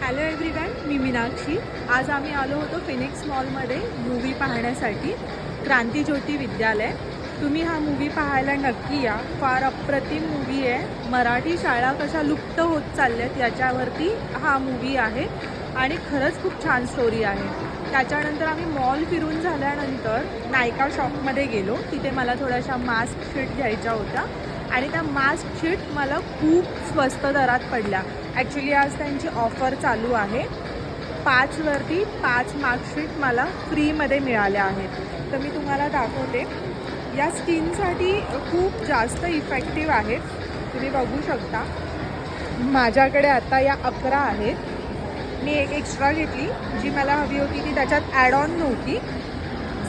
Hello everyone, मी मीनाक्षी. आज आम्ही आलो होतो फिनिक्स मॉलमध्ये मूवी पाहण्यासाठी, क्रांतीज्योती विद्यालय. तुम्ही हा मूवी पाहायला नक्की या. फार अप्रतिम मूवी आहे. मराठी शाळा कशा लुप्त होत चालल्यात याच्यावरती हा मूवी आहे आणि खरंच खूप छान स्टोरी आहे. त्याच्यानंतर आम्ही मॉल फिरून झाल्यानंतर नायका शॉपमध्ये गेलो. तिथे मला थोड्याशा मास्क शीट घ्यायच्या होत्या आणि त्या मास्क शीट मला खूप स्वस्त दरात पडल्या. ॲक्च्युली आज त्यांची ऑफर चालू आहे. 5वरती 5 मार्कशीट मला फ्रीमध्ये मिळाल्या आहेत. तर मी तुम्हाला दाखवते. या स्किनसाठी खूप जास्त इफेक्टिव्ह आहेत. तुम्ही बघू शकता. माझ्याकडे आता या 11 आहेत. मी एक एक्स्ट्रा घेतली जी मला हवी होती ती त्याच्यात ॲड ऑन नव्हती.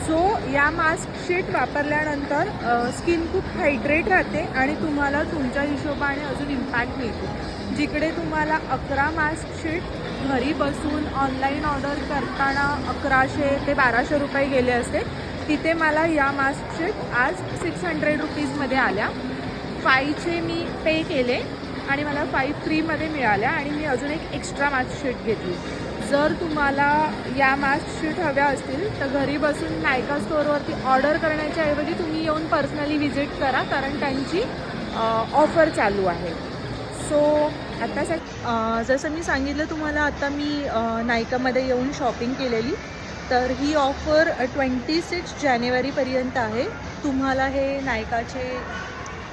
सो या मास्क शीट वापरल्यानंतर स्किन खूप हायड्रेट राहते आणि तुम्हाला तुमच्या हिशोबाने अजून इम्पॅक्ट मिळतो. जिकडे तुम्हाला 11 मास्क शीट घरी बसून ऑनलाईन ऑर्डर करताना 1100 ते 1200 रुपये गेले असते, तिथे मला या मास्क शीट आज 600 रुपीजमध्ये आल्या. 5चे मी पे केले आणि मला 5 फ्रीमध्ये मिळाल्या आणि मी अजून एक एक्स्ट्रा मास्क शीट घेतली. जर तुम्हाला या मास्क शीट हव्या असतील तर घरी बसून नायका स्टोअरवरती ऑर्डर करण्याच्या ऐवजी तुम्ही येऊन पर्सनली व्हिजिट करा, कारण त्यांची ऑफर चालू आहे. सो आता जसं मी सांगितलं तुम्हाला, आता मी नायकामध्ये येऊन शॉपिंग केलेली. तर ही ऑफर 26 जानेवारीपर्यंत आहे. तुम्हाला हे नायकाचे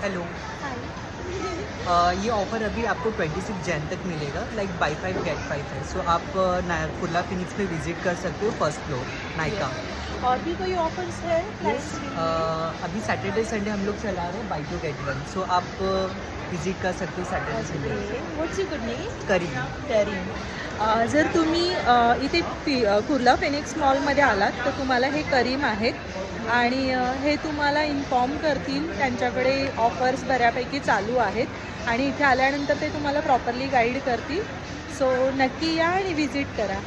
हेलो, ये ऑफ़र अभी आपको 26 जैन तक मिलेगा. लाइक बाई 5 गेट 5 है. सो आप कुर्ला फिनिक्स पे विजिट कर सकते हो, फर्स्ट फ्लोर नायका. और भी कोई ऑफर्स है? अभी सैटरडे संडे हम लोग चला रहे हैं बाई 2 गेट 1. सो आप विजिट कर सकते हो Saturday Sunday. What's your good name? Karim. जर तुम्ही इथे कुर्ला फिनिक्स मॉलमध्ये आलात तर तुम्हाला हे करीम आहेत आणि हे तुम्हाला इन्फॉर्म करतील. त्यांच्याकडे ऑफर्स बऱ्यापैकी चालू आहेत आणि इथे आल्यानंतर ते तुम्हाला प्रॉपरली गाईड करतील. सो नक्की या आणि विजिट करा.